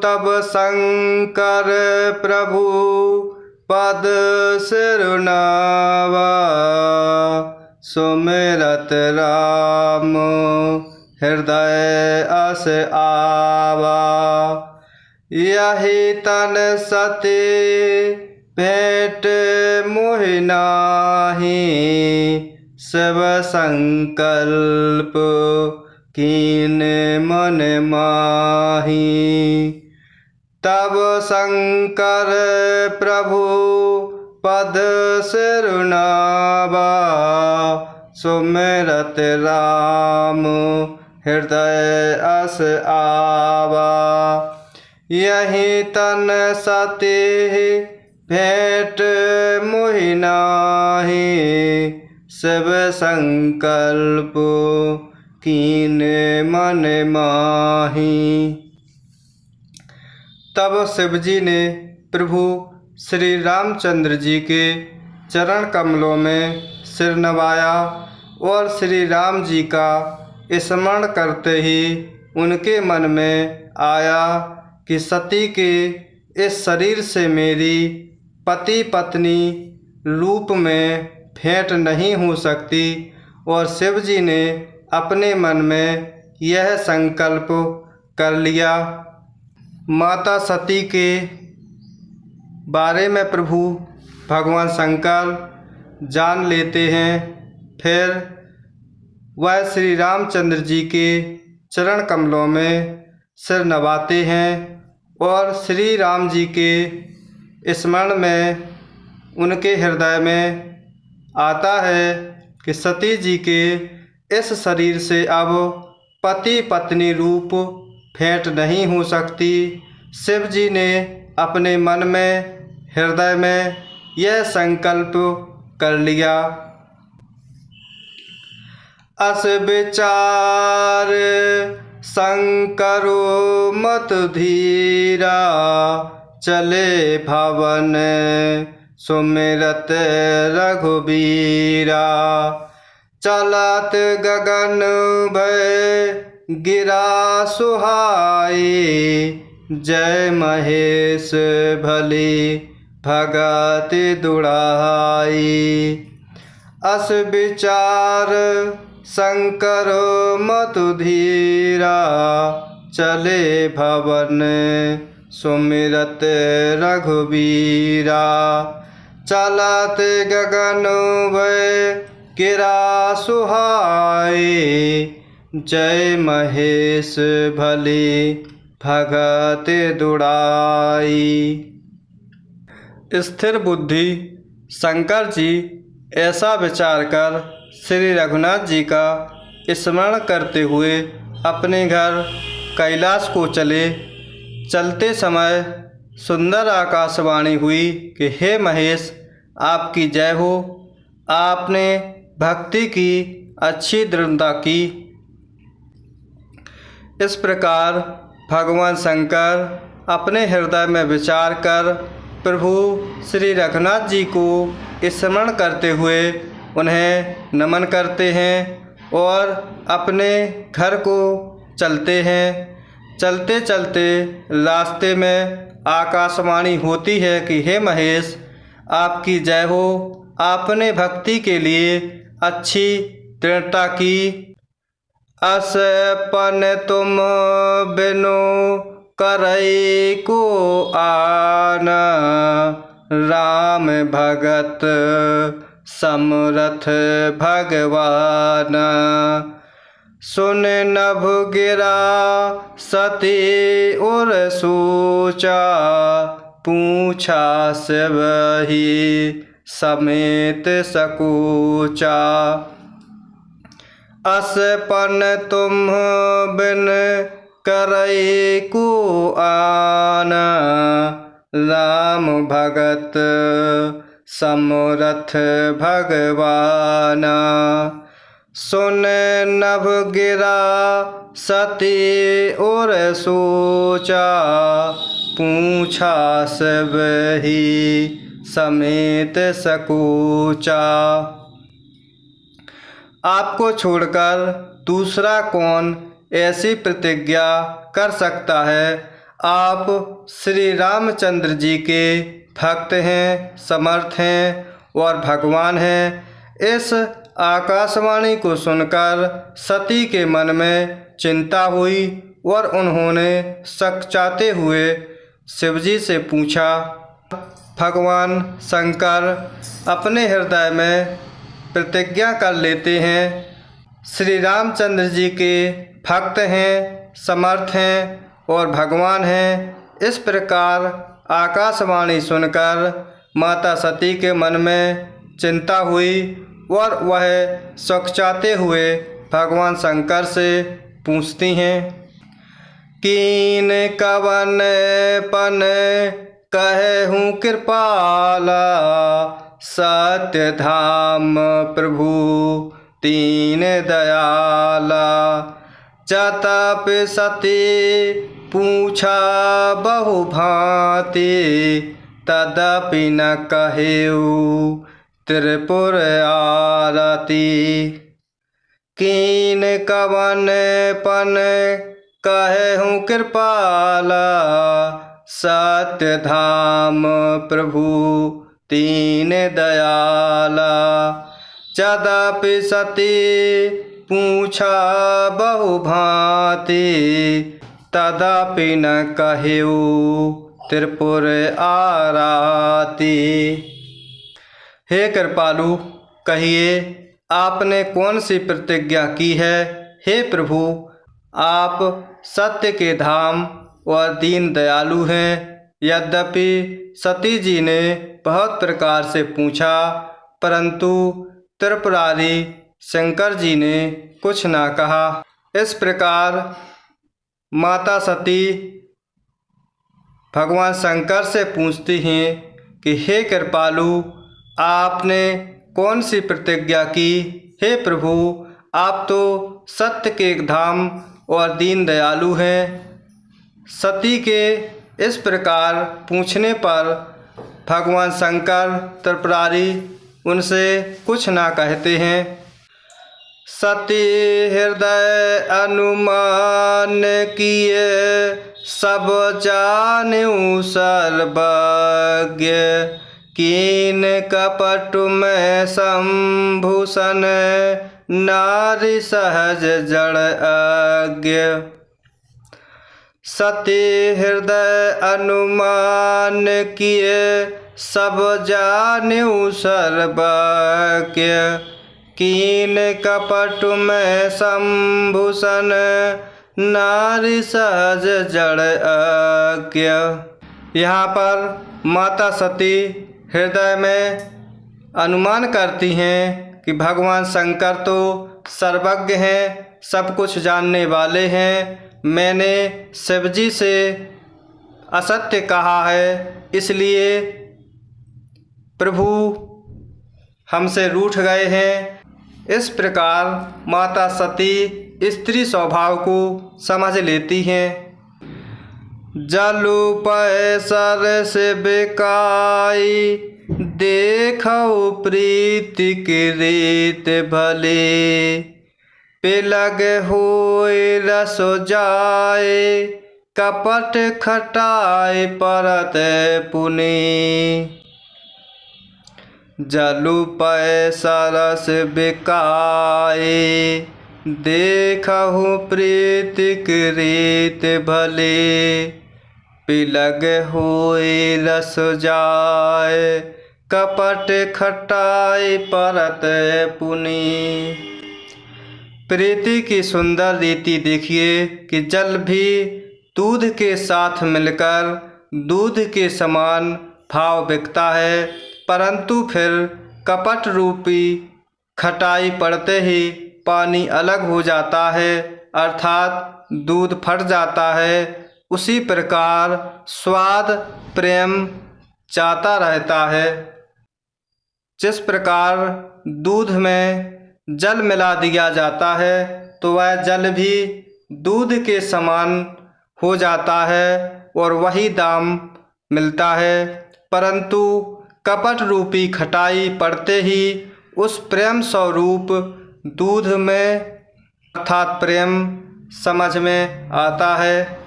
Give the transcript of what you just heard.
तब शंकर प्रभु पद सिरुनावा, सुमिरत राम हृदय अस आवा। यही तन सती भेंट मोहि नाहि, शिव संकल्प कीन मन माहि। तब शंकर प्रभु पद सिरुनावा, सुमिरत राम हृदय अस आवा। यही तन सती भेंट मोहि नाहि, शिव संकल्प कीन मन माहि। तब शिवजी ने प्रभु श्री रामचंद्र जी के चरण कमलों में सिर नवाया और श्री राम जी का स्मरण करते ही उनके मन में आया कि सती के इस शरीर से मेरी पति पत्नी रूप में भेंट नहीं हो सकती। और शिव जी ने अपने मन में यह संकल्प कर लिया। माता सती के बारे में प्रभु भगवान शंकर जान लेते हैं। फिर वह श्री रामचंद्र जी के चरण कमलों में सिर नवाते हैं और श्री राम जी के स्मरण में उनके हृदय में आता है कि सती जी के इस शरीर से अब पति पत्नी रूप भेंट नहीं हो सकती। शिव जी ने अपने मन में हृदय में यह संकल्प कर लिया। अस विचार शंकरो मत धीरा, चले भवन सुमिरत रघुबीरा। चलत गगन भय गिरा सुहाई, जय महेश भली भगत दुड़ाई। अस विचार शंकर मत धीरा, चले भवन सुमिरत रघुबीरा। चलत गगन भय गिरा सुहाई, जय महेश भली भगत दुड़ाई। स्थिर बुद्धि शंकर जी ऐसा विचार कर श्री रघुनाथ जी का स्मरण करते हुए अपने घर कैलाश को चले। चलते समय सुंदर आकाशवाणी हुई कि हे महेश, आपकी जय हो। आपने भक्ति की अच्छी दृढ़ता की। इस प्रकार भगवान शंकर अपने हृदय में विचार कर प्रभु श्री रघुनाथ जी को स्मरण करते हुए उन्हें नमन करते हैं और अपने घर को चलते हैं। चलते चलते रास्ते में आकाशवाणी होती है कि हे महेश, आपकी जय हो। आपने भक्ति के लिए अच्छी दृढ़ता की। असपन तुम बिनु करई को आना, राम भगत समरथ भगवान। सुन नभ गिरा सती उर सोचा, पूछा शिवहि समेत सकोचा। असपन तुम बिन करई को आना, राम भगत समरथ भगवान। सुन नभ गिरा सती और सोचा, पूछा शिवहि समेत सकोचा। आपको छोड़कर दूसरा कौन ऐसी प्रतिज्ञा कर सकता है? आप श्री रामचंद्र जी के भक्त हैं, समर्थ हैं और भगवान हैं। इस आकाशवाणी को सुनकर सती के मन में चिंता हुई और उन्होंने सकचाते हुए शिवजी से पूछा। भगवान शंकर अपने हृदय में प्रतिज्ञा कर लेते हैं। श्री रामचंद्र जी के भक्त हैं, समर्थ हैं और भगवान हैं। इस प्रकार आकाशवाणी सुनकर माता सती के मन में चिंता हुई और वह सकचाते हुए भगवान शंकर से पूछती हैं। कीन कवन पन कहूँ कृपाला, सत्य धाम प्रभु तीन दयाला। जतप सती पूछा बहु भांति, तदपि न कहेऊ त्रिपुर आरती। कीन कवन पन कहूँ कृपाला, सत्य धाम प्रभु तीन दयाला। जदपि सती पूछा बहु भांति, तदपि न कहेऊ त्रिपुर आरती। हे कृपालु, कहिए आपने कौन सी प्रतिज्ञा की है। हे प्रभु, आप सत्य के धाम और दीन दयालु हैं। यद्यपि सती जी ने बहुत प्रकार से पूछा, परंतु त्रिपुरारी शंकर जी ने कुछ ना कहा। इस प्रकार माता सती भगवान शंकर से पूछती हैं कि हे कृपालु, आपने कौन सी प्रतिज्ञा की। हे प्रभु, आप तो सत्य के धाम और दीन दयालु हैं। सती के इस प्रकार पूछने पर भगवान शंकर त्रिपुरारी उनसे कुछ ना कहते हैं। सती हृदय अनुमान किए, सब जान्यू सर्वज्ञ। कीन कपट में संभूषण, नारी सहज जड़ अज्ञ। सती हृदय अनुमान किए, सब जान्यू सर्वज्ञ। कीन कपट में संभूषण, नारी सहज जड़ अज्ञ। यहाँ पर माता सती हृदय में अनुमान करती हैं कि भगवान शंकर तो सर्वज्ञ हैं, सब कुछ जानने वाले हैं। मैंने शिवजी से असत्य कहा है, इसलिए प्रभु हमसे रूठ गए हैं। इस प्रकार माता सती स्त्री स्वभाव को समझ लेती हैं। जलु पैसर से बिकाई, देखो प्रीति की रीत भले। पिलग होए रस जाए, कपट खटाए परत पुनि। जलु पैसा रस बिकाए, देखहु प्रीतिक रीत भले। पिलग होए रस जाए, कपट खटाई परत पुनि। प्रीति की सुंदर रीति देखिए कि जल भी दूध के साथ मिलकर दूध के समान भाव बिकता है, परंतु फिर कपट रूपी खटाई पड़ते ही पानी अलग हो जाता है, अर्थात दूध फट जाता है। उसी प्रकार स्वाद प्रेम जाता रहता है। जिस प्रकार दूध में जल मिला दिया जाता है तो वह जल भी दूध के समान हो जाता है और वही दाम मिलता है, परंतु कपट रूपी खटाई पड़ते ही उस प्रेम स्वरूप दूध में अर्थात प्रेम समझ में आता है।